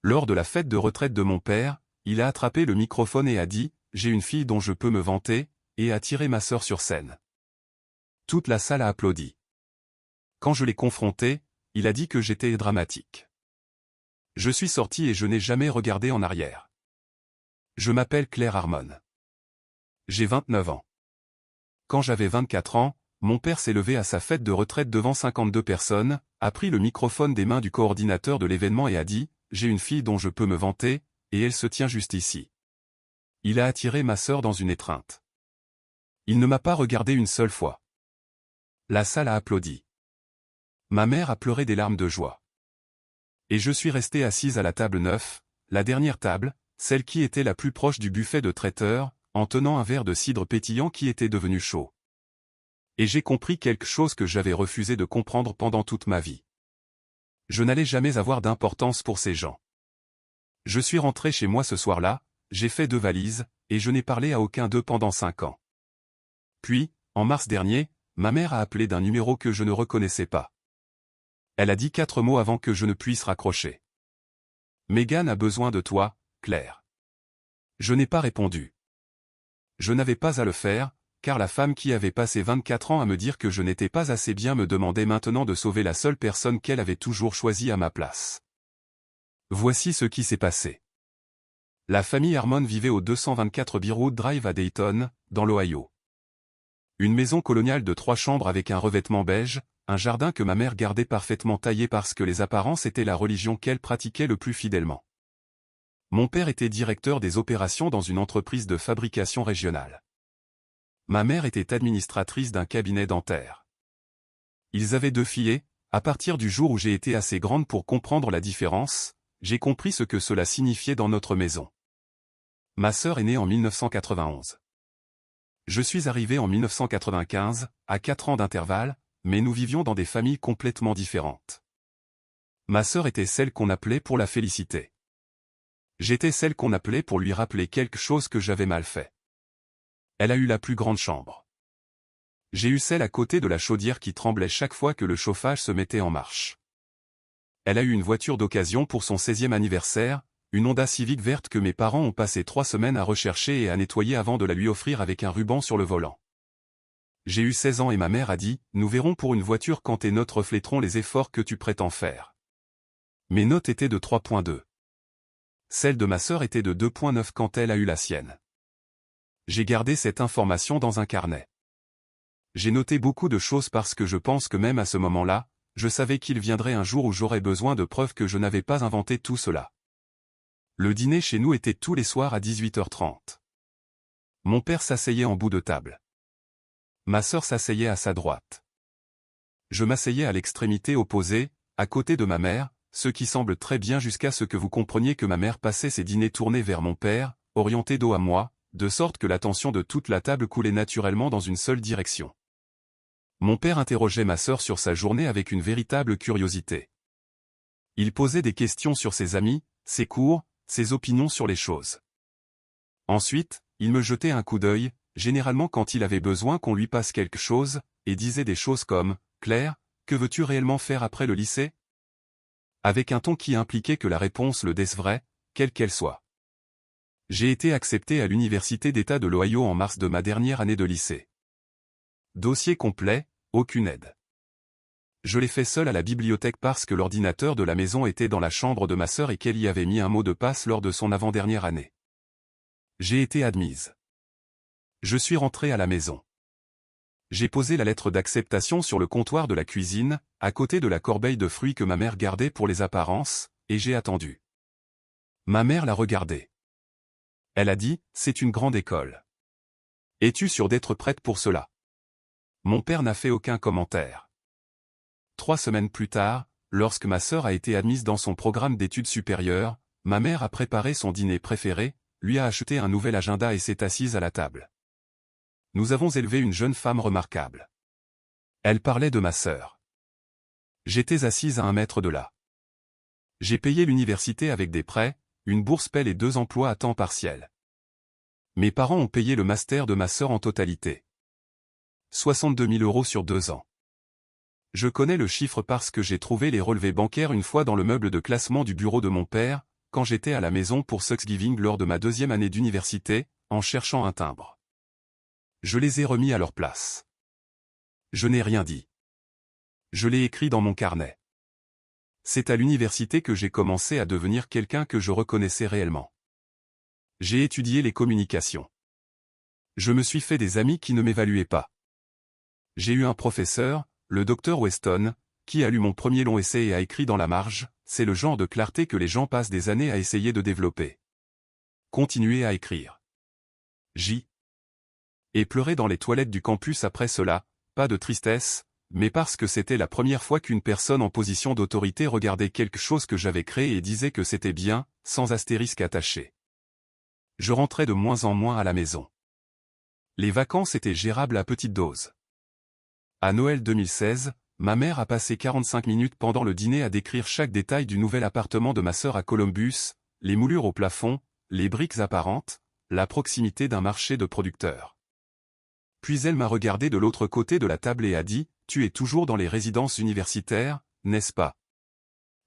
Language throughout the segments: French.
Lors de la fête de retraite de mon père, il a attrapé le microphone et a dit « J'ai une fille dont je peux me vanter » et a tiré ma sœur sur scène. Toute la salle a applaudi. Quand je l'ai confronté, il a dit que j'étais dramatique. Je suis sorti et je n'ai jamais regardé en arrière. Je m'appelle Claire Harmon. J'ai 29 ans. Quand j'avais 24 ans, mon père s'est levé à sa fête de retraite devant 52 personnes, a pris le microphone des mains du coordinateur de l'événement et a dit « J'ai une fille dont je peux me vanter, et elle se tient juste ici. » Il a attiré ma sœur dans une étreinte. Il ne m'a pas regardé une seule fois. La salle a applaudi. Ma mère a pleuré des larmes de joie. Et je suis resté assise à la table 9, la dernière table, celle qui était la plus proche du buffet de traiteur, en tenant un verre de cidre pétillant qui était devenu chaud. Et j'ai compris quelque chose que j'avais refusé de comprendre pendant toute ma vie. Je n'allais jamais avoir d'importance pour ces gens. Je suis rentré chez moi ce soir-là, j'ai fait 2 valises, et je n'ai parlé à aucun d'eux pendant 5 ans. Puis, en mars dernier, ma mère a appelé d'un numéro que je ne reconnaissais pas. Elle a dit 4 mots avant que je ne puisse raccrocher. « Megan a besoin de toi, Claire. » Je n'ai pas répondu. Je n'avais pas à le faire, car la femme qui avait passé 24 ans à me dire que je n'étais pas assez bien me demandait maintenant de sauver la seule personne qu'elle avait toujours choisie à ma place. Voici ce qui s'est passé. La famille Harmon vivait au 224 Bearwood Drive à Dayton, dans l'Ohio. Une maison coloniale de 3 chambres avec un revêtement beige, un jardin que ma mère gardait parfaitement taillé parce que les apparences étaient la religion qu'elle pratiquait le plus fidèlement. Mon père était directeur des opérations dans une entreprise de fabrication régionale. Ma mère était administratrice d'un cabinet dentaire. Ils avaient 2 filles, à partir du jour où j'ai été assez grande pour comprendre la différence, j'ai compris ce que cela signifiait dans notre maison. Ma sœur est née en 1991. Je suis arrivé en 1995, à 4 ans d'intervalle, mais nous vivions dans des familles complètement différentes. Ma sœur était celle qu'on appelait pour la féliciter. J'étais celle qu'on appelait pour lui rappeler quelque chose que j'avais mal fait. Elle a eu la plus grande chambre. J'ai eu celle à côté de la chaudière qui tremblait chaque fois que le chauffage se mettait en marche. Elle a eu une voiture d'occasion pour son 16e anniversaire, une Honda Civic verte que mes parents ont passé 3 semaines à rechercher et à nettoyer avant de la lui offrir avec un ruban sur le volant. J'ai eu 16 ans et ma mère a dit « Nous verrons pour une voiture quand tes notes reflèteront les efforts que tu prétends faire. » Mes notes étaient de 3.2. Celle de ma sœur était de 2.9 quand elle a eu la sienne. J'ai gardé cette information dans un carnet. J'ai noté beaucoup de choses parce que je pense que même à ce moment-là, je savais qu'il viendrait un jour où j'aurais besoin de preuves que je n'avais pas inventé tout cela. Le dîner chez nous était tous les soirs à 18h30. Mon père s'asseyait en bout de table. Ma sœur s'asseyait à sa droite. Je m'asseyais à l'extrémité opposée, à côté de ma mère, ce qui semble très bien jusqu'à ce que vous compreniez que ma mère passait ses dîners tournés vers mon père, orienté dos à moi, de sorte que l'attention de toute la table coulait naturellement dans une seule direction. Mon père interrogeait ma sœur sur sa journée avec une véritable curiosité. Il posait des questions sur ses amis, ses cours, ses opinions sur les choses. Ensuite, il me jetait un coup d'œil, généralement quand il avait besoin qu'on lui passe quelque chose, et disait des choses comme « Claire, que veux-tu réellement faire après le lycée ?» avec un ton qui impliquait que la réponse le décevrait, quelle qu'elle soit. J'ai été accepté à l'Université d'État de l'Ohio en mars de ma dernière année de lycée. Dossier complet, aucune aide. Je l'ai fait seul à la bibliothèque parce que l'ordinateur de la maison était dans la chambre de ma sœur et qu'elle y avait mis un mot de passe lors de son avant-dernière année. J'ai été admise. Je suis rentré à la maison. J'ai posé la lettre d'acceptation sur le comptoir de la cuisine, à côté de la corbeille de fruits que ma mère gardait pour les apparences, et j'ai attendu. Ma mère l'a regardé. Elle a dit, c'est une grande école. Es-tu sûre d'être prête pour cela? Mon père n'a fait aucun commentaire. 3 semaines plus tard, lorsque ma sœur a été admise dans son programme d'études supérieures, ma mère a préparé son dîner préféré, lui a acheté un nouvel agenda et s'est assise à la table. Nous avons élevé une jeune femme remarquable. Elle parlait de ma sœur. J'étais assise à 1 mètre de là. J'ai payé l'université avec des prêts, une bourse Pell et 2 emplois à temps partiel. Mes parents ont payé le master de ma sœur en totalité. 62 000 € sur 2 ans. Je connais le chiffre parce que j'ai trouvé les relevés bancaires une fois dans le meuble de classement du bureau de mon père, quand j'étais à la maison pour Thanksgiving lors de ma 2e année d'université, en cherchant un timbre. Je les ai remis à leur place. Je n'ai rien dit. Je l'ai écrit dans mon carnet. C'est à l'université que j'ai commencé à devenir quelqu'un que je reconnaissais réellement. J'ai étudié les communications. Je me suis fait des amis qui ne m'évaluaient pas. J'ai eu un professeur, le Dr Weston, qui a lu mon premier long essai et a écrit dans la marge, c'est le genre de clarté que les gens passent des années à essayer de développer. Continuez à écrire. J. Et pleurer dans les toilettes du campus après cela, pas de tristesse, mais parce que c'était la première fois qu'une personne en position d'autorité regardait quelque chose que j'avais créé et disait que c'était bien, sans astérisque attaché. Je rentrais de moins en moins à la maison. Les vacances étaient gérables à petite dose. À Noël 2016, ma mère a passé 45 minutes pendant le dîner à décrire chaque détail du nouvel appartement de ma sœur à Columbus, les moulures au plafond, les briques apparentes, la proximité d'un marché de producteurs. Puis elle m'a regardé de l'autre côté de la table et a dit, « Tu es toujours dans les résidences universitaires, n'est-ce pas ?»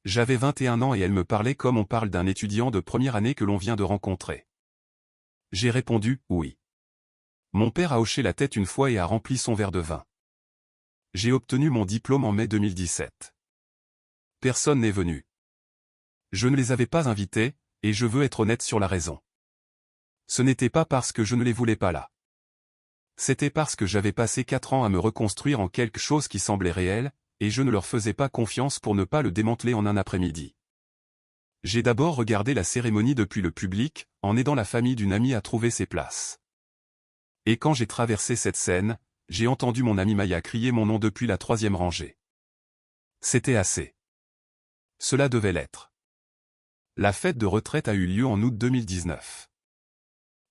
J'avais 21 ans et elle me parlait comme on parle d'un étudiant de première année que l'on vient de rencontrer. J'ai répondu, « Oui. » Mon père a hoché la tête une fois et a rempli son verre de vin. J'ai obtenu mon diplôme en mai 2017. Personne n'est venu. Je ne les avais pas invités, et je veux être honnête sur la raison. Ce n'était pas parce que je ne les voulais pas là. C'était parce que j'avais passé 4 ans à me reconstruire en quelque chose qui semblait réel, et je ne leur faisais pas confiance pour ne pas le démanteler en un après-midi. J'ai d'abord regardé la cérémonie depuis le public, en aidant la famille d'une amie à trouver ses places. Et quand j'ai traversé cette scène, j'ai entendu mon ami Maya crier mon nom depuis la 3e rangée. C'était assez. Cela devait l'être. La fête de retraite a eu lieu en août 2019.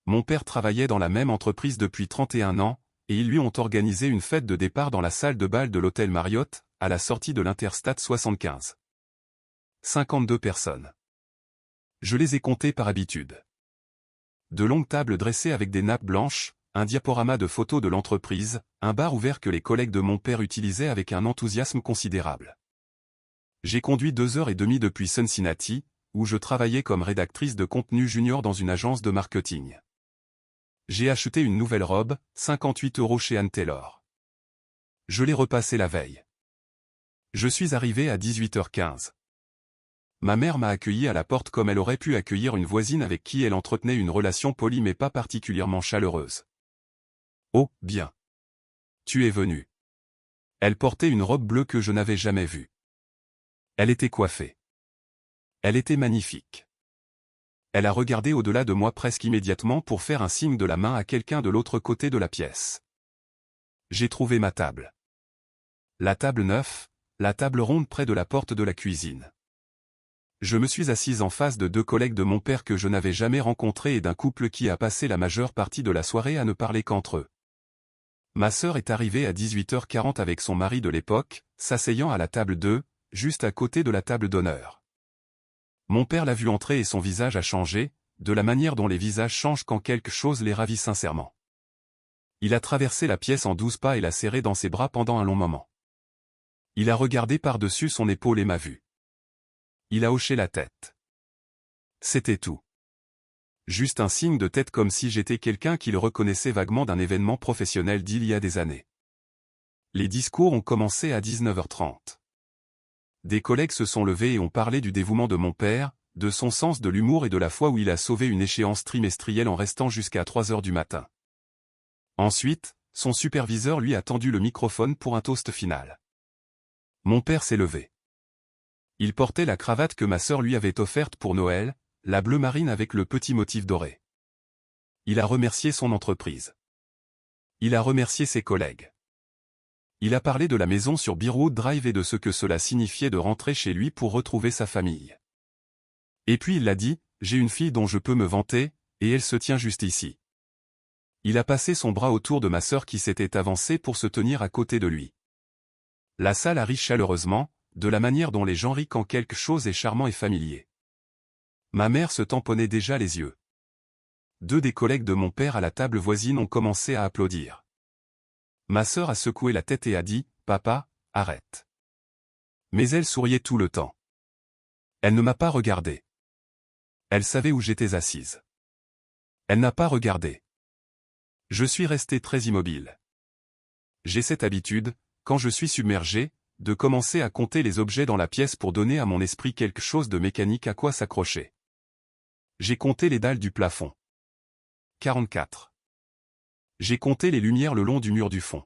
Mon père travaillait dans la même entreprise depuis 31 ans, et ils lui ont organisé une fête de départ dans la salle de bal de l'hôtel Marriott, à la sortie de l'Interstate 75. 52 personnes. Je les ai comptées par habitude. De longues tables dressées avec des nappes blanches, un diaporama de photos de l'entreprise, un bar ouvert que les collègues de mon père utilisaient avec un enthousiasme considérable. J'ai conduit 2h30 depuis Cincinnati, où je travaillais comme rédactrice de contenu junior dans une agence de marketing. J'ai acheté une nouvelle robe, 58 € chez Ann Taylor. Je l'ai repassée la veille. Je suis arrivé à 18h15. Ma mère m'a accueilli à la porte comme elle aurait pu accueillir une voisine avec qui elle entretenait une relation polie mais pas particulièrement chaleureuse. Oh, bien. Tu es venu. Elle portait une robe bleue que je n'avais jamais vue. Elle était coiffée. Elle était magnifique. Elle a regardé au-delà de moi presque immédiatement pour faire un signe de la main à quelqu'un de l'autre côté de la pièce. J'ai trouvé ma table. La table 9, la table ronde près de la porte de la cuisine. Je me suis assise en face de 2 collègues de mon père que je n'avais jamais rencontrés et d'un couple qui a passé la majeure partie de la soirée à ne parler qu'entre eux. Ma sœur est arrivée à 18h40 avec son mari de l'époque, s'asseyant à la table 2, juste à côté de la table d'honneur. Mon père l'a vu entrer et son visage a changé, de la manière dont les visages changent quand quelque chose les ravit sincèrement. Il a traversé la pièce en 12 pas et l'a serré dans ses bras pendant un long moment. Il a regardé par-dessus son épaule et m'a vu. Il a hoché la tête. C'était tout. Juste un signe de tête comme si j'étais quelqu'un qui le reconnaissait vaguement d'un événement professionnel d'il y a des années. Les discours ont commencé à 19h30. Des collègues se sont levés et ont parlé du dévouement de mon père, de son sens de l'humour et de la fois où il a sauvé une échéance trimestrielle en restant jusqu'à 3h du matin. Ensuite, son superviseur lui a tendu le microphone pour un toast final. Mon père s'est levé. Il portait la cravate que ma sœur lui avait offerte pour Noël, la bleu marine avec le petit motif doré. Il a remercié son entreprise. Il a remercié ses collègues. Il a parlé de la maison sur Bearwood Drive et de ce que cela signifiait de rentrer chez lui pour retrouver sa famille. Et puis il a dit, j'ai une fille dont je peux me vanter, et elle se tient juste ici. Il a passé son bras autour de ma sœur qui s'était avancée pour se tenir à côté de lui. La salle a ri chaleureusement, de la manière dont les gens rient quand quelque chose est charmant et familier. Ma mère se tamponnait déjà les yeux. 2 des collègues de mon père à la table voisine ont commencé à applaudir. Ma sœur a secoué la tête et a dit, « Papa, arrête. » Mais elle souriait tout le temps. Elle ne m'a pas regardé. Elle savait où j'étais assise. Elle n'a pas regardé. Je suis resté très immobile. J'ai cette habitude, quand je suis submergé, de commencer à compter les objets dans la pièce pour donner à mon esprit quelque chose de mécanique à quoi s'accrocher. J'ai compté les dalles du plafond. 44. J'ai compté les lumières le long du mur du fond.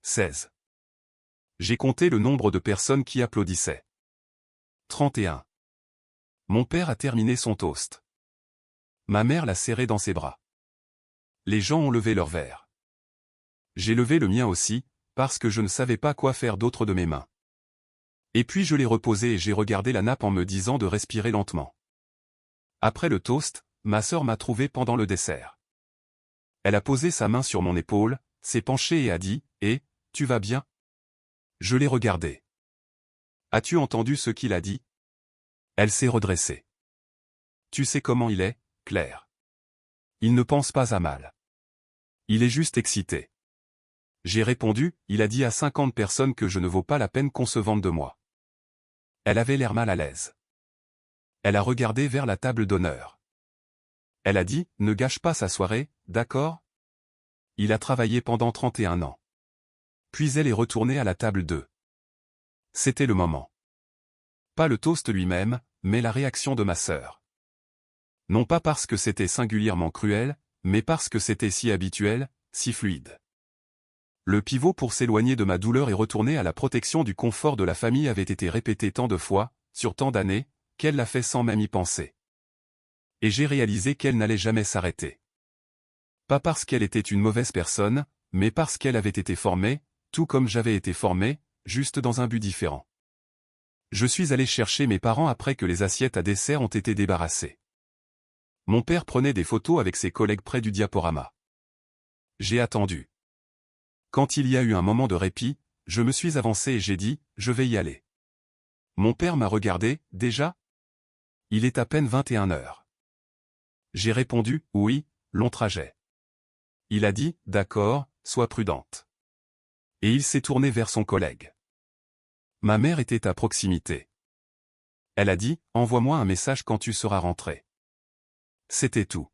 16. J'ai compté le nombre de personnes qui applaudissaient. 31. Mon père a terminé son toast. Ma mère l'a serré dans ses bras. Les gens ont levé leur verre. J'ai levé le mien aussi, parce que je ne savais pas quoi faire d'autre de mes mains. Et puis je l'ai reposé et j'ai regardé la nappe en me disant de respirer lentement. Après le toast, ma sœur m'a trouvé pendant le dessert. Elle a posé sa main sur mon épaule, s'est penchée et a dit « Eh, tu vas bien ?» Je l'ai regardée. « As-tu entendu ce qu'il a dit ?» Elle s'est redressée. « Tu sais comment il est, Claire. Il ne pense pas à mal. Il est juste excité. » J'ai répondu, il a dit à 50 personnes que je ne vaux pas la peine qu'on se vante de moi. Elle avait l'air mal à l'aise. Elle a regardé vers la table d'honneur. Elle a dit, ne gâche pas sa soirée, d'accord? Il a travaillé pendant 31 ans. Puis elle est retournée à la table 2. C'était le moment. Pas le toast lui-même, mais la réaction de ma sœur. Non pas parce que c'était singulièrement cruel, mais parce que c'était si habituel, si fluide. Le pivot pour s'éloigner de ma douleur et retourner à la protection du confort de la famille avait été répété tant de fois, sur tant d'années, qu'elle l'a fait sans même y penser. Et j'ai réalisé qu'elle n'allait jamais s'arrêter. Pas parce qu'elle était une mauvaise personne, mais parce qu'elle avait été formée, tout comme j'avais été formé, juste dans un but différent. Je suis allé chercher mes parents après que les assiettes à dessert ont été débarrassées. Mon père prenait des photos avec ses collègues près du diaporama. J'ai attendu. Quand il y a eu un moment de répit, je me suis avancé et j'ai dit, je vais y aller. Mon père m'a regardé, déjà? Il est à peine 21 heures. J'ai répondu, oui, long trajet. Il a dit, d'accord, sois prudente. Et il s'est tourné vers son collègue. Ma mère était à proximité. Elle a dit, envoie-moi un message quand tu seras rentré. C'était tout.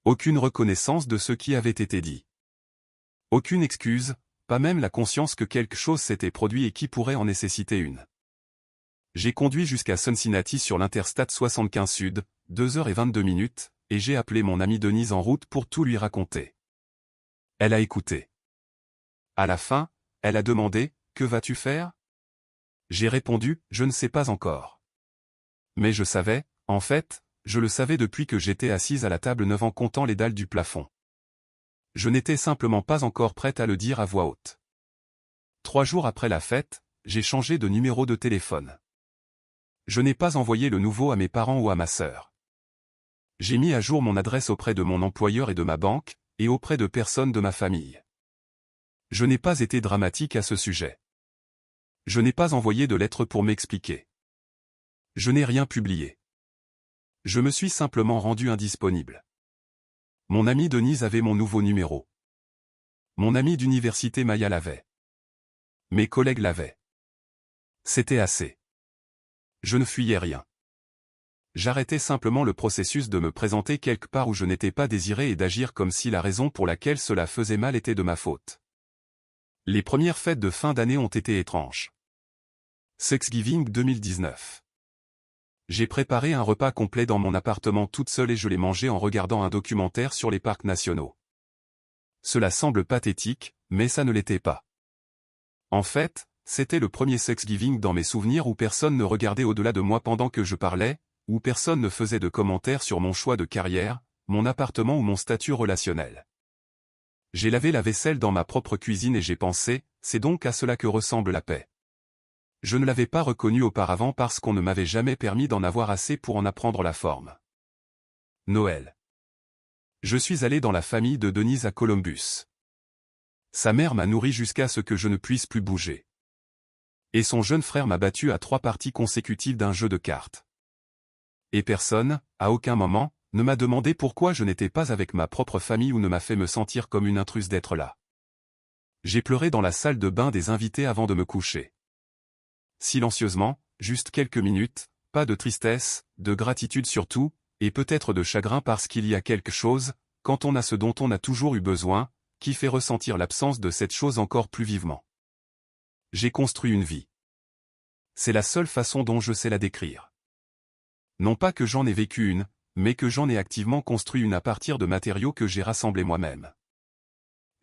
Aucune reconnaissance de ce qui avait été dit. Aucune excuse, pas même la conscience que quelque chose s'était produit et qui pourrait en nécessiter une. J'ai conduit jusqu'à Cincinnati sur l'Interstate 75 Sud, 2h22, et j'ai appelé mon amie Denise en route pour tout lui raconter. Elle a écouté. À la fin, elle a demandé, « Que vas-tu faire ?» J'ai répondu, « Je ne sais pas encore. » Mais je savais, en fait, je le savais depuis que j'étais assise à la table 9 en comptant les dalles du plafond. Je n'étais simplement pas encore prête à le dire à voix haute. 3 jours après la fête, j'ai changé de numéro de téléphone. Je n'ai pas envoyé le nouveau à mes parents ou à ma sœur. J'ai mis à jour mon adresse auprès de mon employeur et de ma banque, et auprès de personnes de ma famille. Je n'ai pas été dramatique à ce sujet. Je n'ai pas envoyé de lettre pour m'expliquer. Je n'ai rien publié. Je me suis simplement rendu indisponible. Mon amie Denise avait mon nouveau numéro. Mon amie d'université Maya l'avait. Mes collègues l'avaient. C'était assez. Je ne fuyais rien. J'arrêtais simplement le processus de me présenter quelque part où je n'étais pas désiré et d'agir comme si la raison pour laquelle cela faisait mal était de ma faute. Les premières fêtes de fin d'année ont été étranges. Thanksgiving 2019. J'ai préparé un repas complet dans mon appartement toute seule et je l'ai mangé en regardant un documentaire sur les parcs nationaux. Cela semble pathétique, mais ça ne l'était pas. En fait, c'était le premier Thanksgiving dans mes souvenirs où personne ne regardait au-delà de moi pendant que je parlais, où personne ne faisait de commentaires sur mon choix de carrière, mon appartement ou mon statut relationnel. J'ai lavé la vaisselle dans ma propre cuisine et j'ai pensé, c'est donc à cela que ressemble la paix. Je ne l'avais pas reconnu auparavant parce qu'on ne m'avait jamais permis d'en avoir assez pour en apprendre la forme. Noël. Je suis allé dans la famille de Denise à Columbus. Sa mère m'a nourri jusqu'à ce que je ne puisse plus bouger. Et son jeune frère m'a battu à 3 parties consécutives d'un jeu de cartes. Et personne, à aucun moment, ne m'a demandé pourquoi je n'étais pas avec ma propre famille ou ne m'a fait me sentir comme une intruse d'être là. J'ai pleuré dans la salle de bain des invités avant de me coucher. Silencieusement, juste quelques minutes, pas de tristesse, de gratitude surtout, et peut-être de chagrin parce qu'il y a quelque chose, quand on a ce dont on a toujours eu besoin, qui fait ressentir l'absence de cette chose encore plus vivement. J'ai construit une vie. C'est la seule façon dont je sais la décrire. Non pas que j'en ai vécu une, mais que j'en ai activement construit une à partir de matériaux que j'ai rassemblés moi-même.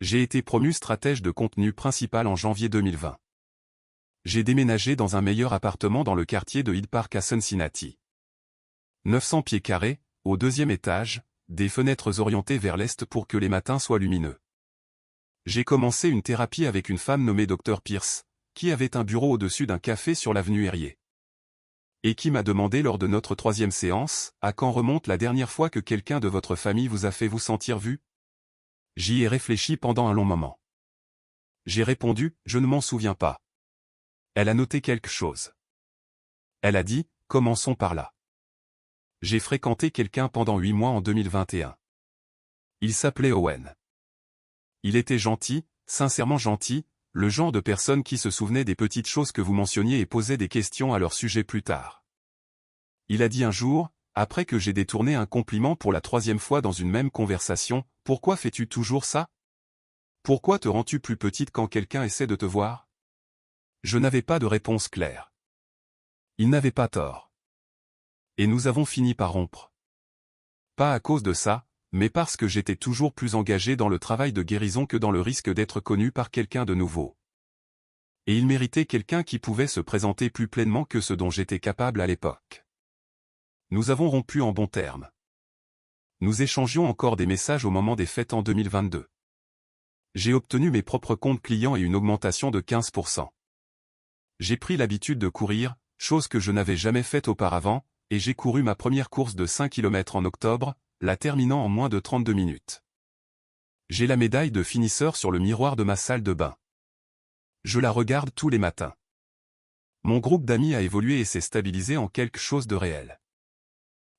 J'ai été promu stratège de contenu principal en janvier 2020. J'ai déménagé dans un meilleur appartement dans le quartier de Hyde Park à Cincinnati. 900 pieds carrés, au 2e étage, des fenêtres orientées vers l'est pour que les matins soient lumineux. J'ai commencé une thérapie avec une femme nommée Dr Pierce, qui avait un bureau au-dessus d'un café sur l'avenue Erie. Et qui m'a demandé lors de notre 3e séance, à quand remonte la dernière fois que quelqu'un de votre famille vous a fait vous sentir vu? J'y ai réfléchi pendant un long moment. J'ai répondu, je ne m'en souviens pas. Elle a noté quelque chose. Elle a dit, commençons par là. J'ai fréquenté quelqu'un pendant 8 mois en 2021. Il s'appelait Owen. Il était gentil, sincèrement gentil, le genre de personne qui se souvenait des petites choses que vous mentionniez et posait des questions à leur sujet plus tard. Il a dit un jour, après que j'ai détourné un compliment pour la 3e fois dans une même conversation, « Pourquoi fais-tu toujours ça? Pourquoi te rends-tu plus petite quand quelqu'un essaie de te voir ?» Je n'avais pas de réponse claire. Il n'avait pas tort. Et nous avons fini par rompre. Pas à cause de ça, mais parce que j'étais toujours plus engagé dans le travail de guérison que dans le risque d'être connu par quelqu'un de nouveau. Et il méritait quelqu'un qui pouvait se présenter plus pleinement que ce dont j'étais capable à l'époque. Nous avons rompu en bons termes. Nous échangions encore des messages au moment des fêtes en 2022. J'ai obtenu mes propres comptes clients et une augmentation de 15%. J'ai pris l'habitude de courir, chose que je n'avais jamais faite auparavant, et j'ai couru ma première course de 5 km en octobre, la terminant en moins de 32 minutes. J'ai la médaille de finisseur sur le miroir de ma salle de bain. Je la regarde tous les matins. Mon groupe d'amis a évolué et s'est stabilisé en quelque chose de réel.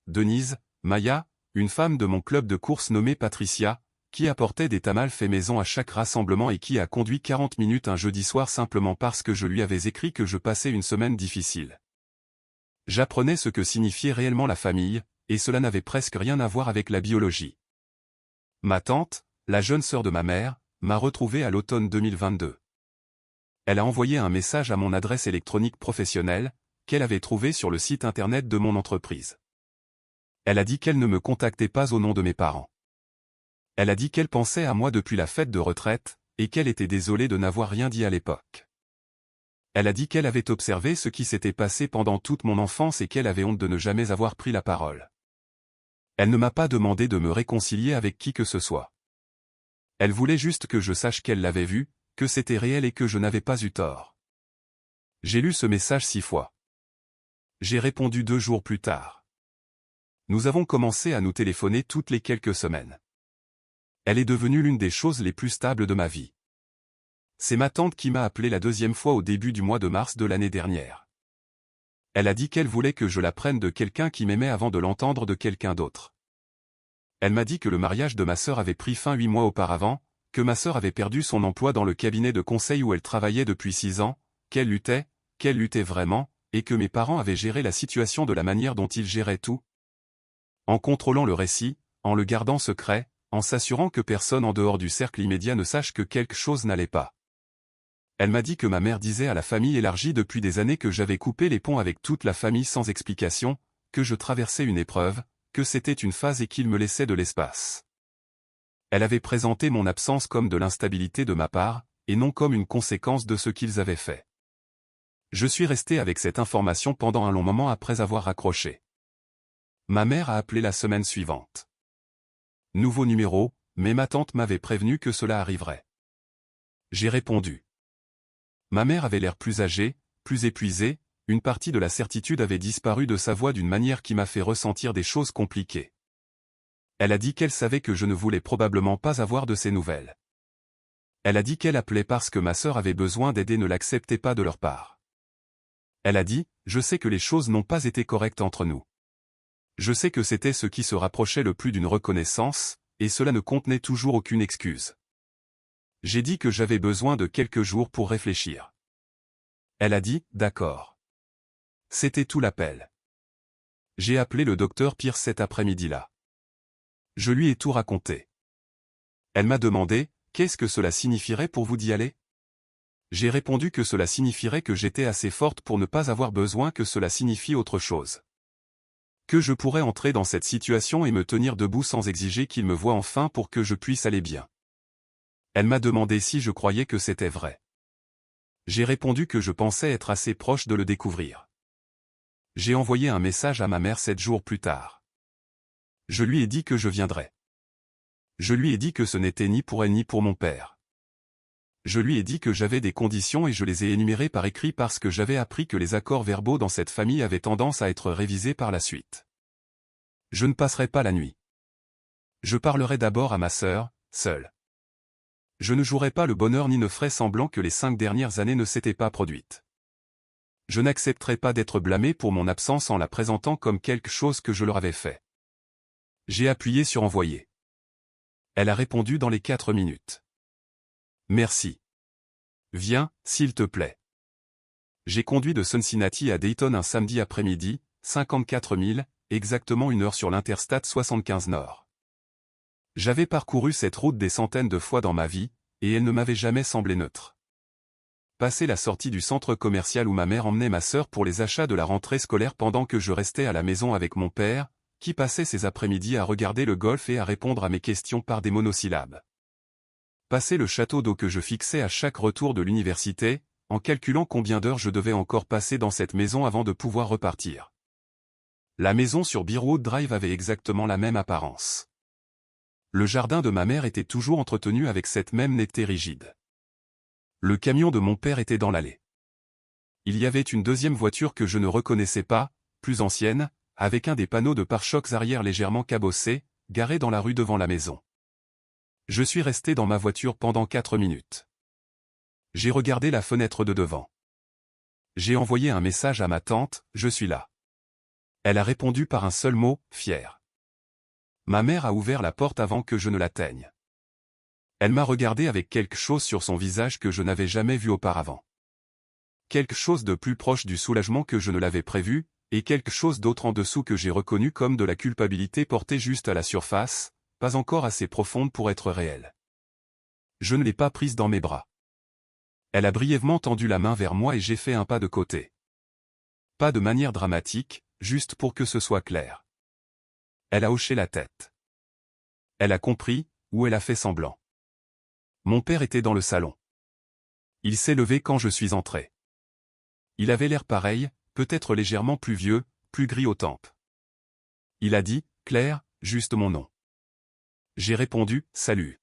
Denise, Maya, une femme de mon club de course nommée Patricia, qui apportait des tamales faits maison à chaque rassemblement et qui a conduit 40 minutes un jeudi soir simplement parce que je lui avais écrit que je passais une semaine difficile. J'apprenais ce que signifiait réellement la famille, et cela n'avait presque rien à voir avec la biologie. Ma tante, la jeune sœur de ma mère, m'a retrouvé à l'automne 2022. Elle a envoyé un message à mon adresse électronique professionnelle, qu'elle avait trouvée sur le site internet de mon entreprise. Elle a dit qu'elle ne me contactait pas au nom de mes parents. Elle a dit qu'elle pensait à moi depuis la fête de retraite, et qu'elle était désolée de n'avoir rien dit à l'époque. Elle a dit qu'elle avait observé ce qui s'était passé pendant toute mon enfance et qu'elle avait honte de ne jamais avoir pris la parole. Elle ne m'a pas demandé de me réconcilier avec qui que ce soit. Elle voulait juste que je sache qu'elle l'avait vu, que c'était réel et que je n'avais pas eu tort. J'ai lu ce message 6 fois. J'ai répondu 2 jours plus tard. Nous avons commencé à nous téléphoner toutes les quelques semaines. Elle est devenue l'une des choses les plus stables de ma vie. C'est ma tante qui m'a appelé la 2e fois au début du mois de mars de l'année dernière. Elle a dit qu'elle voulait que je l'apprenne de quelqu'un qui m'aimait avant de l'entendre de quelqu'un d'autre. Elle m'a dit que le mariage de ma sœur avait pris fin 8 mois auparavant, que ma sœur avait perdu son emploi dans le cabinet de conseil où elle travaillait depuis 6 ans, qu'elle luttait vraiment, et que mes parents avaient géré la situation de la manière dont ils géraient tout. En contrôlant le récit, en le gardant secret, en s'assurant que personne en dehors du cercle immédiat ne sache que quelque chose n'allait pas. Elle m'a dit que ma mère disait à la famille élargie depuis des années que j'avais coupé les ponts avec toute la famille sans explication, que je traversais une épreuve, que c'était une phase et qu'il me laissait de l'espace. Elle avait présenté mon absence comme de l'instabilité de ma part, et non comme une conséquence de ce qu'ils avaient fait. Je suis resté avec cette information pendant un long moment après avoir raccroché. Ma mère a appelé la semaine suivante. Nouveau numéro, mais ma tante m'avait prévenu que cela arriverait. J'ai répondu. Ma mère avait l'air plus âgée, plus épuisée, une partie de la certitude avait disparu de sa voix d'une manière qui m'a fait ressentir des choses compliquées. Elle a dit qu'elle savait que je ne voulais probablement pas avoir de ses nouvelles. Elle a dit qu'elle appelait parce que ma sœur avait besoin d'aide et ne l'acceptait pas de leur part. Elle a dit, je sais que les choses n'ont pas été correctes entre nous. Je sais que c'était ce qui se rapprochait le plus d'une reconnaissance, et cela ne contenait toujours aucune excuse. J'ai dit que j'avais besoin de quelques jours pour réfléchir. Elle a dit, d'accord. C'était tout l'appel. J'ai appelé le docteur Pierce cet après-midi-là. Je lui ai tout raconté. Elle m'a demandé, qu'est-ce que cela signifierait pour vous d'y aller? J'ai répondu que cela signifierait que j'étais assez forte pour ne pas avoir besoin que cela signifie autre chose. Que je pourrais entrer dans cette situation et me tenir debout sans exiger qu'il me voie enfin pour que je puisse aller bien. Elle m'a demandé si je croyais que c'était vrai. J'ai répondu que je pensais être assez proche de le découvrir. J'ai envoyé un message à ma mère 7 jours plus tard. Je lui ai dit que je viendrais. Je lui ai dit que ce n'était ni pour elle ni pour mon père. Je lui ai dit que j'avais des conditions et je les ai énumérées par écrit parce que j'avais appris que les accords verbaux dans cette famille avaient tendance à être révisés par la suite. Je ne passerai pas la nuit. Je parlerai d'abord à ma sœur, seule. Je ne jouerai pas le bonheur ni ne ferai semblant que les 5 dernières années ne s'étaient pas produites. Je n'accepterai pas d'être blâmé pour mon absence en la présentant comme quelque chose que je leur avais fait. J'ai appuyé sur envoyer. Elle a répondu dans les 4 minutes. Merci. Viens, s'il te plaît. J'ai conduit de Cincinnati à Dayton un samedi après-midi, 54 000, exactement 1 heure sur l'Interstate 75 Nord. J'avais parcouru cette route des centaines de fois dans ma vie, et elle ne m'avait jamais semblé neutre. Passé la sortie du centre commercial où ma mère emmenait ma sœur pour les achats de la rentrée scolaire pendant que je restais à la maison avec mon père, qui passait ses après-midi à regarder le golf et à répondre à mes questions par des monosyllabes. Passer le château d'eau que je fixais à chaque retour de l'université, en calculant combien d'heures je devais encore passer dans cette maison avant de pouvoir repartir. La maison sur Bearwood Drive avait exactement la même apparence. Le jardin de ma mère était toujours entretenu avec cette même netteté rigide. Le camion de mon père était dans l'allée. Il y avait une deuxième voiture que je ne reconnaissais pas, plus ancienne, avec un des panneaux de pare-chocs arrière légèrement cabossés, garé dans la rue devant la maison. Je suis resté dans ma voiture pendant 4 minutes. J'ai regardé la fenêtre de devant. J'ai envoyé un message à ma tante, je suis là. Elle a répondu par un seul mot, fier. Ma mère a ouvert la porte avant que je ne l'atteigne. Elle m'a regardé avec quelque chose sur son visage que je n'avais jamais vu auparavant. Quelque chose de plus proche du soulagement que je ne l'avais prévu, et quelque chose d'autre en dessous que j'ai reconnu comme de la culpabilité portée juste à la surface, pas encore assez profonde pour être réelle. Je ne l'ai pas prise dans mes bras. Elle a brièvement tendu la main vers moi et j'ai fait un pas de côté. Pas de manière dramatique, juste pour que ce soit clair. Elle a hoché la tête. Elle a compris, ou elle a fait semblant. Mon père était dans le salon. Il s'est levé quand je suis entré. Il avait l'air pareil, peut-être légèrement plus vieux, plus gris aux tempes. Il a dit, Claire, juste mon nom. J'ai répondu, salut.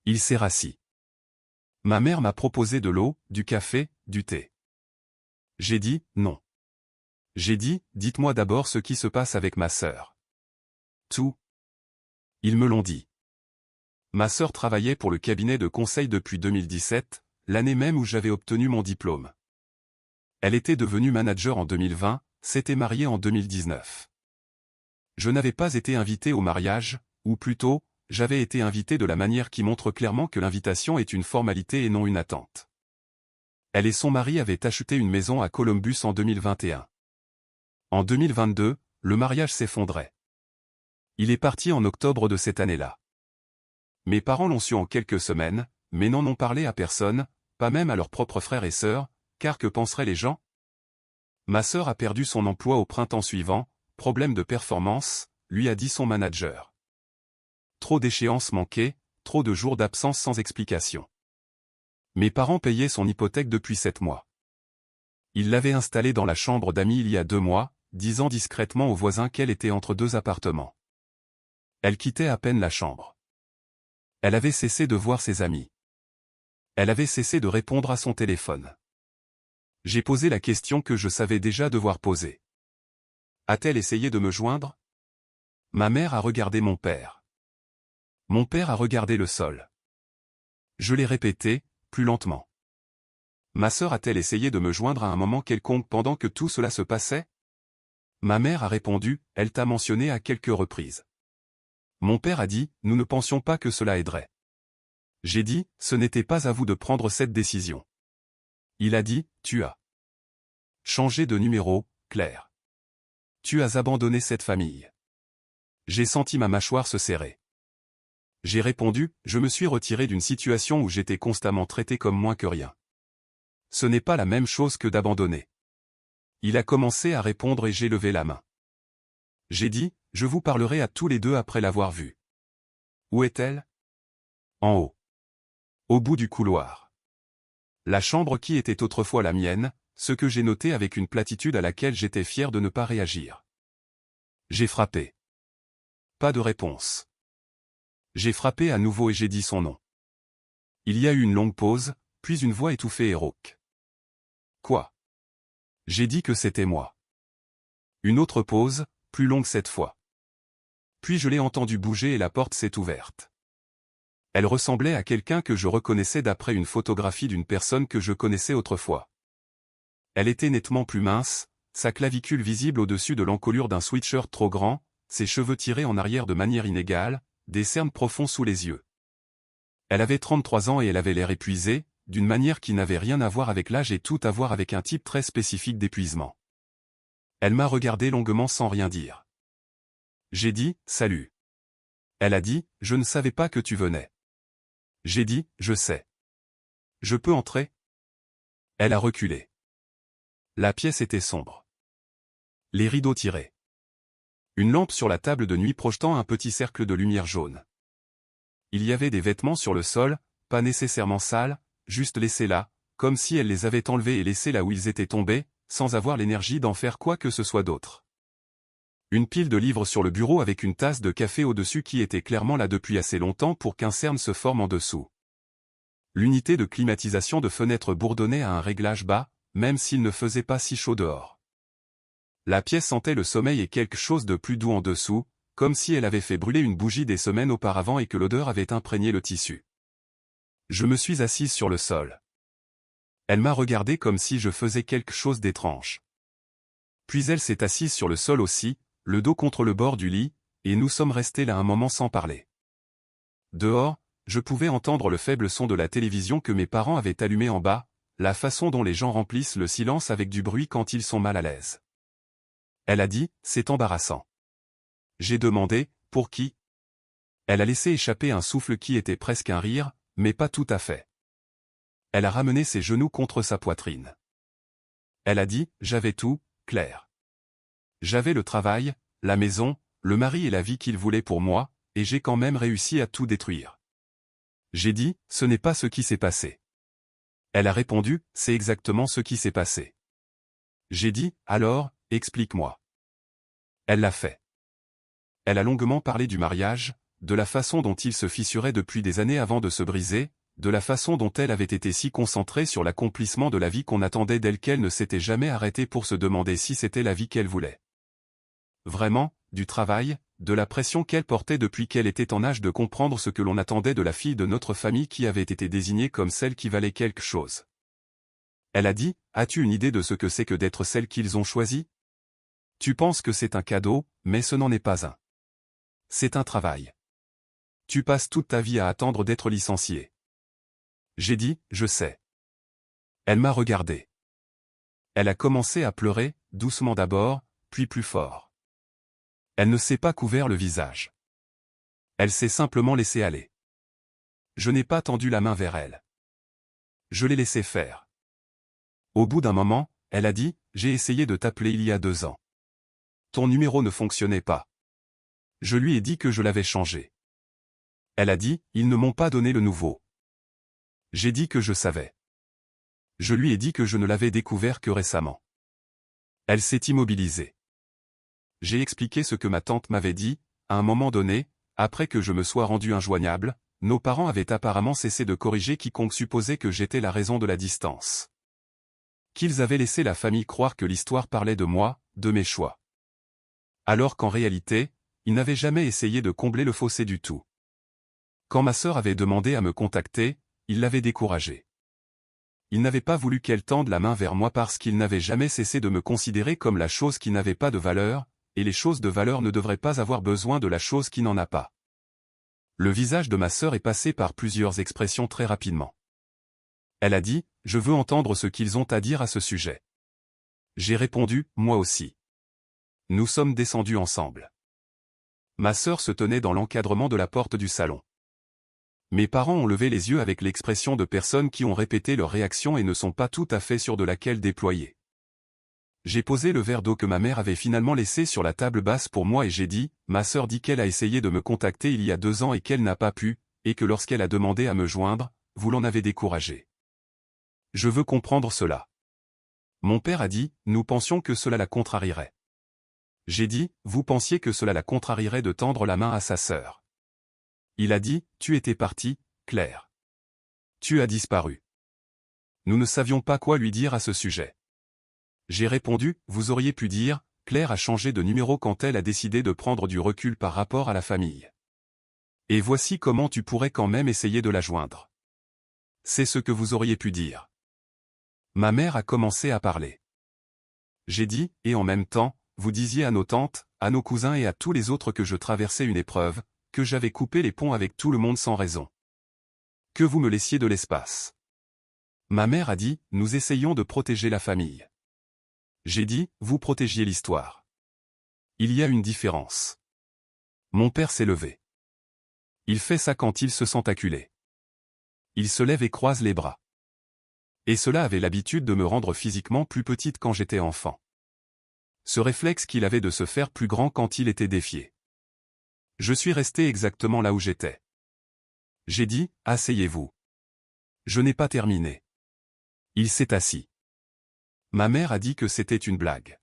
Il s'est rassis. Ma mère m'a proposé de l'eau, du café, du thé. J'ai dit, non. J'ai dit, dites-moi d'abord ce qui se passe avec ma sœur. Tout. Ils me l'ont dit. Ma sœur travaillait pour le cabinet de conseil depuis 2017, l'année même où j'avais obtenu mon diplôme. Elle était devenue manager en 2020, s'était mariée en 2019. Je n'avais pas été invité au mariage, ou plutôt, j'avais été invité de la manière qui montre clairement que l'invitation est une formalité et non une attente. Elle et son mari avaient acheté une maison à Columbus en 2021. En 2022, le mariage s'effondrait. Il est parti en octobre de cette année-là. Mes parents l'ont su en quelques semaines, mais n'en ont parlé à personne, pas même à leurs propres frères et sœurs, car que penseraient les gens? Ma sœur a perdu son emploi au printemps suivant, problème de performance, lui a dit son manager. Trop d'échéances manquées, trop de jours d'absence sans explication. Mes parents payaient son hypothèque depuis 7 mois. Ils l'avaient installée dans la chambre d'amis il y a 2 mois, disant discrètement aux voisins qu'elle était entre 2 appartements. Elle quittait à peine la chambre. Elle avait cessé de voir ses amis. Elle avait cessé de répondre à son téléphone. J'ai posé la question que je savais déjà devoir poser. A-t-elle essayé de me joindre? Ma mère a regardé mon père. Mon père a regardé le sol. Je l'ai répété, plus lentement. Ma sœur a-t-elle essayé de me joindre à un moment quelconque pendant que tout cela se passait? Ma mère a répondu, elle t'a mentionné à quelques reprises. Mon père a dit, nous ne pensions pas que cela aiderait. J'ai dit, ce n'était pas à vous de prendre cette décision. Il a dit, tu as changé de numéro, Claire. Tu as abandonné cette famille. J'ai senti ma mâchoire se serrer. J'ai répondu, je me suis retiré d'une situation où j'étais constamment traité comme moins que rien. Ce n'est pas la même chose que d'abandonner. Il a commencé à répondre et j'ai levé la main. J'ai dit, je vous parlerai à tous les deux après l'avoir vue. Où est-elle? En haut. Au bout du couloir. La chambre qui était autrefois la mienne, ce que j'ai noté avec une platitude à laquelle j'étais fier de ne pas réagir. J'ai frappé. Pas de réponse. J'ai frappé à nouveau et j'ai dit son nom. Il y a eu une longue pause, puis une voix étouffée et rauque. Quoi? J'ai dit que c'était moi. Une autre pause, plus longue cette fois. Puis je l'ai entendu bouger et la porte s'est ouverte. Elle ressemblait à quelqu'un que je reconnaissais d'après une photographie d'une personne que je connaissais autrefois. Elle était nettement plus mince, sa clavicule visible au-dessus de l'encolure d'un sweatshirt trop grand, ses cheveux tirés en arrière de manière inégale, des cernes profonds sous les yeux. Elle avait 33 ans et elle avait l'air épuisée, d'une manière qui n'avait rien à voir avec l'âge et tout à voir avec un type très spécifique d'épuisement. Elle m'a regardé longuement sans rien dire. J'ai dit, salut. Elle a dit, je ne savais pas que tu venais. J'ai dit, je sais. Je peux entrer? Elle a reculé. La pièce était sombre. Les rideaux tirés. Une lampe sur la table de nuit projetant un petit cercle de lumière jaune. Il y avait des vêtements sur le sol, pas nécessairement sales, juste laissés là, comme si elle les avait enlevés et laissés là où ils étaient tombés, sans avoir l'énergie d'en faire quoi que ce soit d'autre. Une pile de livres sur le bureau avec une tasse de café au-dessus qui était clairement là depuis assez longtemps pour qu'un cerne se forme en dessous. L'unité de climatisation de fenêtre bourdonnait à un réglage bas, même s'il ne faisait pas si chaud dehors. La pièce sentait le sommeil et quelque chose de plus doux en dessous, comme si elle avait fait brûler une bougie des semaines auparavant et que l'odeur avait imprégné le tissu. Je me suis assise sur le sol. Elle m'a regardé comme si je faisais quelque chose d'étrange. Puis elle s'est assise sur le sol aussi, le dos contre le bord du lit, et nous sommes restés là un moment sans parler. Dehors, je pouvais entendre le faible son de la télévision que mes parents avaient allumée en bas, la façon dont les gens remplissent le silence avec du bruit quand ils sont mal à l'aise. Elle a dit, c'est embarrassant. J'ai demandé, pour qui? Elle a laissé échapper un souffle qui était presque un rire, mais pas tout à fait. Elle a ramené ses genoux contre sa poitrine. Elle a dit, j'avais tout, Claire. J'avais le travail, la maison, le mari et la vie qu'il voulait pour moi, et j'ai quand même réussi à tout détruire. J'ai dit, ce n'est pas ce qui s'est passé. Elle a répondu, c'est exactement ce qui s'est passé. J'ai dit, alors, explique-moi. Elle l'a fait. Elle a longuement parlé du mariage, de la façon dont il se fissurait depuis des années avant de se briser, de la façon dont elle avait été si concentrée sur l'accomplissement de la vie qu'on attendait d'elle qu'elle ne s'était jamais arrêtée pour se demander si c'était la vie qu'elle voulait. Vraiment, du travail, de la pression qu'elle portait depuis qu'elle était en âge de comprendre ce que l'on attendait de la fille de notre famille qui avait été désignée comme celle qui valait quelque chose. Elle a dit, as-tu une idée de ce que c'est que d'être celle qu'ils ont choisie? Tu penses que c'est un cadeau, mais ce n'en est pas un. C'est un travail. Tu passes toute ta vie à attendre d'être licencié. J'ai dit, je sais. Elle m'a regardé. Elle a commencé à pleurer, doucement d'abord, puis plus fort. Elle ne s'est pas couvert le visage. Elle s'est simplement laissée aller. Je n'ai pas tendu la main vers elle. Je l'ai laissée faire. Au bout d'un moment, elle a dit, j'ai essayé de t'appeler il y a 2 ans. Ton numéro ne fonctionnait pas. Je lui ai dit que je l'avais changé. Elle a dit, ils ne m'ont pas donné le nouveau. J'ai dit que je savais. Je lui ai dit que je ne l'avais découvert que récemment. Elle s'est immobilisée. J'ai expliqué ce que ma tante m'avait dit, à un moment donné, après que je me sois rendu injoignable, nos parents avaient apparemment cessé de corriger quiconque supposait que j'étais la raison de la distance. Qu'ils avaient laissé la famille croire que l'histoire parlait de moi, de mes choix. Alors qu'en réalité, ils n'avaient jamais essayé de combler le fossé du tout. Quand ma sœur avait demandé à me contacter, ils l'avaient découragée. Ils n'avaient pas voulu qu'elle tende la main vers moi parce qu'ils n'avaient jamais cessé de me considérer comme la chose qui n'avait pas de valeur, et les choses de valeur ne devraient pas avoir besoin de la chose qui n'en a pas. Le visage de ma sœur est passé par plusieurs expressions très rapidement. Elle a dit, je veux entendre ce qu'ils ont à dire à ce sujet. J'ai répondu, moi aussi. Nous sommes descendus ensemble. Ma sœur se tenait dans l'encadrement de la porte du salon. Mes parents ont levé les yeux avec l'expression de personnes qui ont répété leur réaction et ne sont pas tout à fait sûrs de laquelle déployer. J'ai posé le verre d'eau que ma mère avait finalement laissé sur la table basse pour moi et j'ai dit, ma sœur dit qu'elle a essayé de me contacter il y a 2 ans et qu'elle n'a pas pu, et que lorsqu'elle a demandé à me joindre, vous l'en avez découragée. Je veux comprendre cela. Mon père a dit, nous pensions que cela la contrarierait. J'ai dit, vous pensiez que cela la contrarierait de tendre la main à sa sœur. Il a dit, tu étais partie, Claire. Tu as disparu. Nous ne savions pas quoi lui dire à ce sujet. J'ai répondu, vous auriez pu dire, Claire a changé de numéro quand elle a décidé de prendre du recul par rapport à la famille. Et voici comment tu pourrais quand même essayer de la joindre. C'est ce que vous auriez pu dire. Ma mère a commencé à parler. J'ai dit, et en même temps, vous disiez à nos tantes, à nos cousins et à tous les autres que je traversais une épreuve, que j'avais coupé les ponts avec tout le monde sans raison. Que vous me laissiez de l'espace. Ma mère a dit, nous essayons de protéger la famille. J'ai dit, vous protégiez l'histoire. Il y a une différence. Mon père s'est levé. Il fait ça quand il se sent acculé. Il se lève et croise les bras. Et cela avait l'habitude de me rendre physiquement plus petite quand j'étais enfant. Ce réflexe qu'il avait de se faire plus grand quand il était défié. Je suis resté exactement là où j'étais. J'ai dit, asseyez-vous. Je n'ai pas terminé. Il s'est assis. Ma mère a dit que c'était une blague.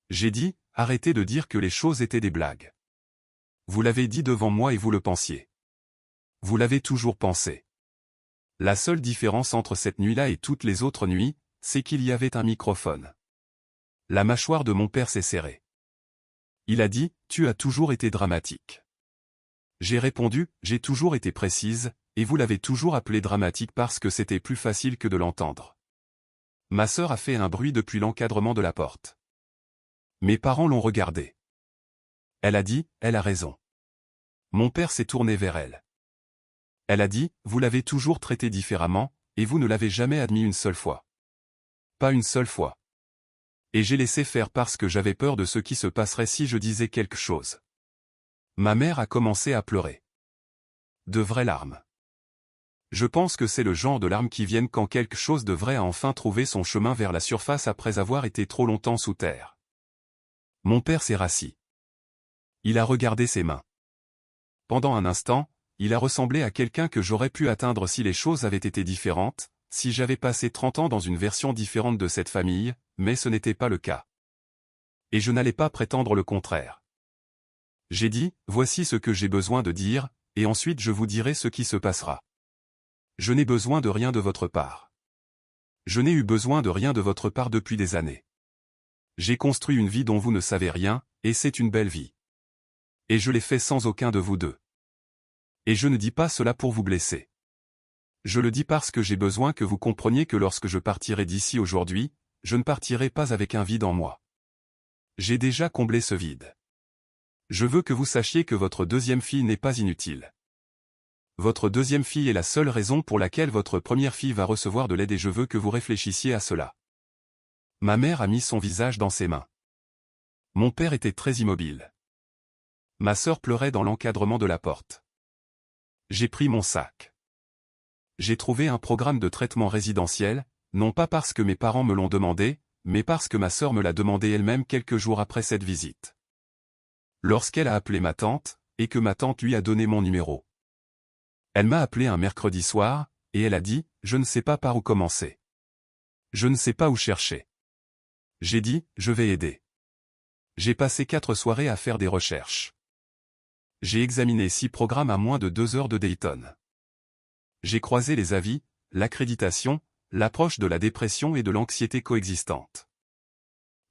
J'ai dit, arrêtez de dire que les choses étaient des blagues. Vous l'avez dit devant moi et vous le pensiez. Vous l'avez toujours pensé. La seule différence entre cette nuit-là et toutes les autres nuits, c'est qu'il y avait un microphone. La mâchoire de mon père s'est serrée. Il a dit, tu as toujours été dramatique. J'ai répondu, j'ai toujours été précise, et vous l'avez toujours appelé dramatique parce que c'était plus facile que de l'entendre. Ma sœur a fait un bruit depuis l'encadrement de la porte. Mes parents l'ont regardée. Elle a dit, elle a raison. Mon père s'est tourné vers elle. Elle a dit, vous l'avez toujours traité différemment, et vous ne l'avez jamais admis une seule fois. Pas une seule fois. Et j'ai laissé faire parce que j'avais peur de ce qui se passerait si je disais quelque chose. Ma mère a commencé à pleurer. De vraies larmes. Je pense que c'est le genre de larmes qui viennent quand quelque chose de vrai a enfin trouvé son chemin vers la surface après avoir été trop longtemps sous terre. Mon père s'est rassis. Il a regardé ses mains. Pendant un instant, il a ressemblé à quelqu'un que j'aurais pu atteindre si les choses avaient été différentes, si j'avais passé 30 ans dans une version différente de cette famille, mais ce n'était pas le cas. Et je n'allais pas prétendre le contraire. J'ai dit, voici ce que j'ai besoin de dire, et ensuite je vous dirai ce qui se passera. Je n'ai besoin de rien de votre part. Je n'ai eu besoin de rien de votre part depuis des années. J'ai construit une vie dont vous ne savez rien, et c'est une belle vie. Et je l'ai fait sans aucun de vous deux. Et je ne dis pas cela pour vous blesser. Je le dis parce que j'ai besoin que vous compreniez que lorsque je partirai d'ici aujourd'hui, je ne partirai pas avec un vide en moi. J'ai déjà comblé ce vide. Je veux que vous sachiez que votre deuxième fille n'est pas inutile. Votre deuxième fille est la seule raison pour laquelle votre première fille va recevoir de l'aide et je veux que vous réfléchissiez à cela. Ma mère a mis son visage dans ses mains. Mon père était très immobile. Ma sœur pleurait dans l'encadrement de la porte. J'ai pris mon sac. J'ai trouvé un programme de traitement résidentiel, non pas parce que mes parents me l'ont demandé, mais parce que ma sœur me l'a demandé elle-même quelques jours après cette visite. Lorsqu'elle a appelé ma tante, et que ma tante lui a donné mon numéro. Elle m'a appelé un mercredi soir, et elle a dit, je ne sais pas par où commencer. Je ne sais pas où chercher. J'ai dit, je vais aider. J'ai passé 4 soirées à faire des recherches. J'ai examiné 6 programmes à moins de 2 heures de Dayton. J'ai croisé les avis, l'accréditation, l'approche de la dépression et de l'anxiété coexistante.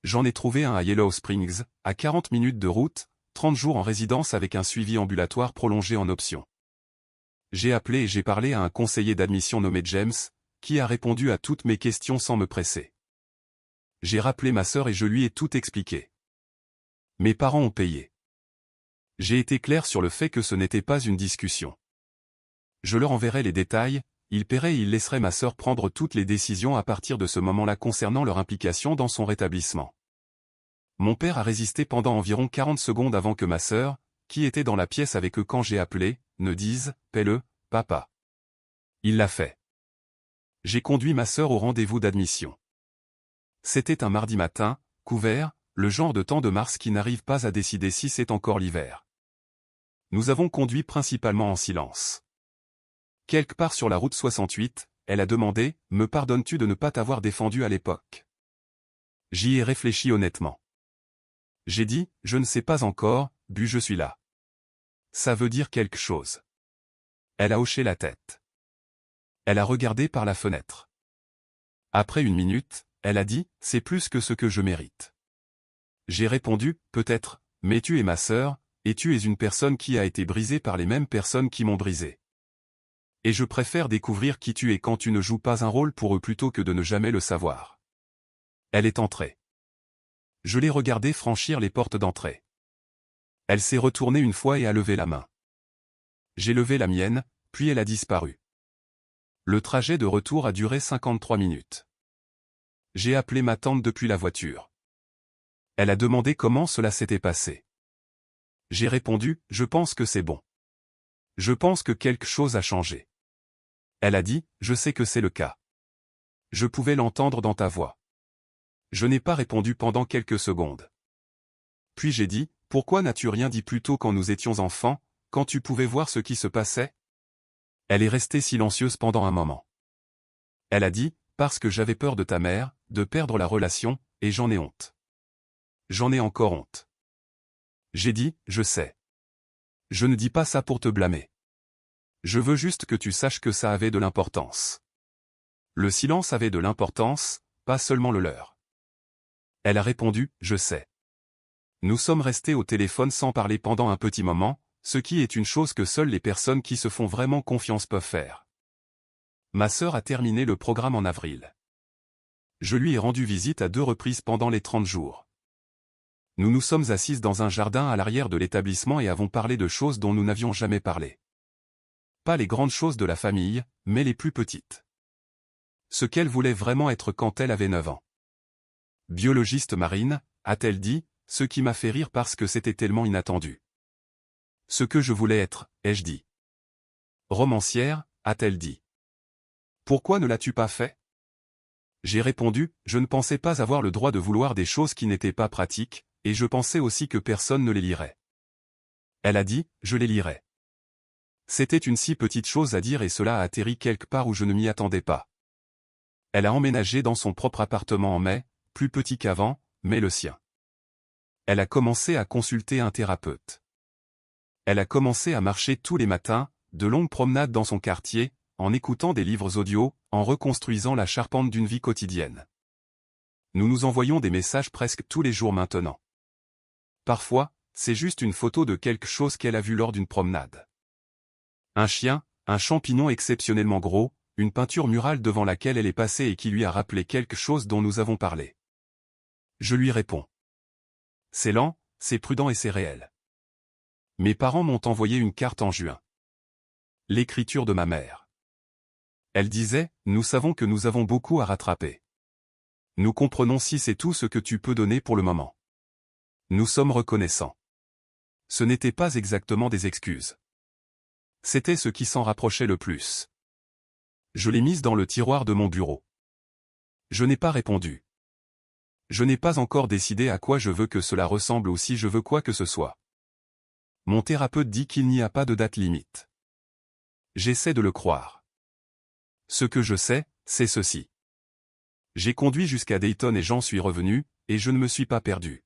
J'en ai trouvé un à Yellow Springs, à 40 minutes de route, 30 jours en résidence avec un suivi ambulatoire prolongé en option. J'ai appelé et j'ai parlé à un conseiller d'admission nommé James, qui a répondu à toutes mes questions sans me presser. J'ai rappelé ma sœur et je lui ai tout expliqué. Mes parents ont payé. J'ai été clair sur le fait que ce n'était pas une discussion. Je leur enverrai les détails, ils paieraient et ils laisseraient ma sœur prendre toutes les décisions à partir de ce moment-là concernant leur implication dans son rétablissement. Mon père a résisté pendant environ 40 secondes avant que ma sœur, qui était dans la pièce avec eux quand j'ai appelé, ne dise « Paie-le, papa ». Il l'a fait. J'ai conduit ma sœur au rendez-vous d'admission. C'était un mardi matin, couvert, le genre de temps de mars qui n'arrive pas à décider si c'est encore l'hiver. Nous avons conduit principalement en silence. Quelque part sur la route 68, elle a demandé « Me pardonnes-tu de ne pas t'avoir défendu à l'époque ?» J'y ai réfléchi honnêtement. J'ai dit « Je ne sais pas encore, but je suis là. » Ça veut dire quelque chose. Elle a hoché la tête. Elle a regardé par la fenêtre. Après une minute, elle a dit « C'est plus que ce que je mérite. » J'ai répondu « Peut-être, mais tu es ma sœur, et tu es une personne qui a été brisée par les mêmes personnes qui m'ont brisé. Et je préfère découvrir qui tu es quand tu ne joues pas un rôle pour eux plutôt que de ne jamais le savoir. » Elle est entrée. Je l'ai regardée franchir les portes d'entrée. Elle s'est retournée une fois et a levé la main. J'ai levé la mienne, puis elle a disparu. Le trajet de retour a duré 53 minutes. J'ai appelé ma tante depuis la voiture. Elle a demandé comment cela s'était passé. J'ai répondu, je pense que c'est bon. Je pense que quelque chose a changé. Elle a dit, je sais que c'est le cas. Je pouvais l'entendre dans ta voix. Je n'ai pas répondu pendant quelques secondes. Puis j'ai dit, pourquoi n'as-tu rien dit plus tôt quand nous étions enfants, quand tu pouvais voir ce qui se passait? Elle est restée silencieuse pendant un moment. Elle a dit, parce que j'avais peur de ta mère, de perdre la relation, et j'en ai honte. J'en ai encore honte. J'ai dit, je sais. Je ne dis pas ça pour te blâmer. Je veux juste que tu saches que ça avait de l'importance. Le silence avait de l'importance, pas seulement le leur. Elle a répondu, je sais. Nous sommes restés au téléphone sans parler pendant un petit moment, ce qui est une chose que seules les personnes qui se font vraiment confiance peuvent faire. Ma sœur a terminé le programme en avril. Je lui ai rendu visite à 2 reprises pendant les 30 jours. Nous nous sommes assises dans un jardin à l'arrière de l'établissement et avons parlé de choses dont nous n'avions jamais parlé. Pas les grandes choses de la famille, mais les plus petites. Ce qu'elle voulait vraiment être quand elle avait 9 ans. Biologiste marine, a-t-elle dit, ce qui m'a fait rire parce que c'était tellement inattendu. Ce que je voulais être, ai-je dit. Romancière, a-t-elle dit. Pourquoi ne l'as-tu pas fait? J'ai répondu, je ne pensais pas avoir le droit de vouloir des choses qui n'étaient pas pratiques, et je pensais aussi que personne ne les lirait. Elle a dit, je les lirais. C'était une si petite chose à dire et cela a atterri quelque part où je ne m'y attendais pas. Elle a emménagé dans son propre appartement en mai, plus petit qu'avant, mais le sien. Elle a commencé à consulter un thérapeute. Elle a commencé à marcher tous les matins, de longues promenades dans son quartier, en écoutant des livres audio, en reconstruisant la charpente d'une vie quotidienne. Nous nous envoyons des messages presque tous les jours maintenant. Parfois, c'est juste une photo de quelque chose qu'elle a vu lors d'une promenade. Un chien, un champignon exceptionnellement gros, une peinture murale devant laquelle elle est passée et qui lui a rappelé quelque chose dont nous avons parlé. Je lui réponds. C'est lent, c'est prudent et c'est réel. Mes parents m'ont envoyé une carte en juin. L'écriture de ma mère. Elle disait, nous savons que nous avons beaucoup à rattraper. Nous comprenons si c'est tout ce que tu peux donner pour le moment. Nous sommes reconnaissants. Ce n'était pas exactement des excuses. C'était ce qui s'en rapprochait le plus. Je l'ai mise dans le tiroir de mon bureau. Je n'ai pas répondu. Je n'ai pas encore décidé à quoi je veux que cela ressemble ou si je veux quoi que ce soit. Mon thérapeute dit qu'il n'y a pas de date limite. J'essaie de le croire. Ce que je sais, c'est ceci. J'ai conduit jusqu'à Dayton et j'en suis revenu, et je ne me suis pas perdu.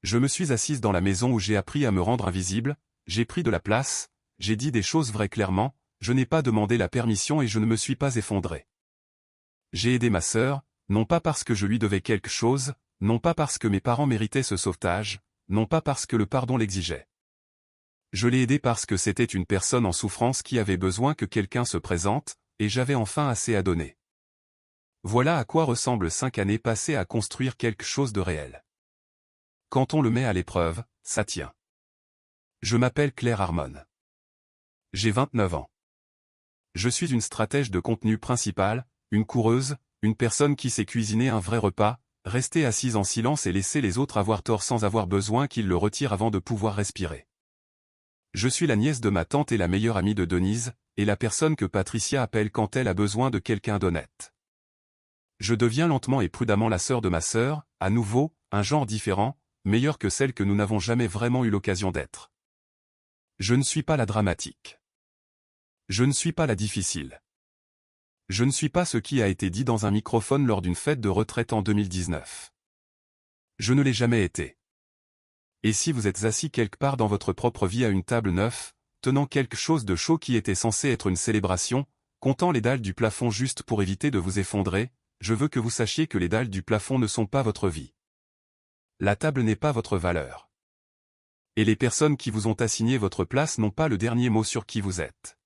Je me suis assise dans la maison où j'ai appris à me rendre invisible, j'ai pris de la place, j'ai dit des choses vraies clairement, je n'ai pas demandé la permission et je ne me suis pas effondré. J'ai aidé ma sœur, non pas parce que je lui devais quelque chose, non pas parce que mes parents méritaient ce sauvetage, non pas parce que le pardon l'exigeait. Je l'ai aidée parce que c'était une personne en souffrance qui avait besoin que quelqu'un se présente, et j'avais enfin assez à donner. Voilà à quoi ressemblent 5 années passées à construire quelque chose de réel. Quand on le met à l'épreuve, ça tient. Je m'appelle Claire Harmon. J'ai 29 ans. Je suis une stratège de contenu principale, une coureuse, une personne qui sait cuisiner un vrai repas, Rester assise en silence et laisser les autres avoir tort sans avoir besoin qu'ils le retirent avant de pouvoir respirer. Je suis la nièce de ma tante et la meilleure amie de Denise, et la personne que Patricia appelle quand elle a besoin de quelqu'un d'honnête. Je deviens lentement et prudemment la sœur de ma sœur, à nouveau, un genre différent, meilleure que celle que nous n'avons jamais vraiment eu l'occasion d'être. Je ne suis pas la dramatique. Je ne suis pas la difficile. Je ne suis pas ce qui a été dit dans un microphone lors d'une fête de retraite en 2019. Je ne l'ai jamais été. Et si vous êtes assis quelque part dans votre propre vie à une table neuve, tenant quelque chose de chaud qui était censé être une célébration, comptant les dalles du plafond juste pour éviter de vous effondrer, je veux que vous sachiez que les dalles du plafond ne sont pas votre vie. La table n'est pas votre valeur. Et les personnes qui vous ont assigné votre place n'ont pas le dernier mot sur qui vous êtes.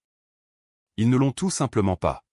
Ils ne l'ont tout simplement pas.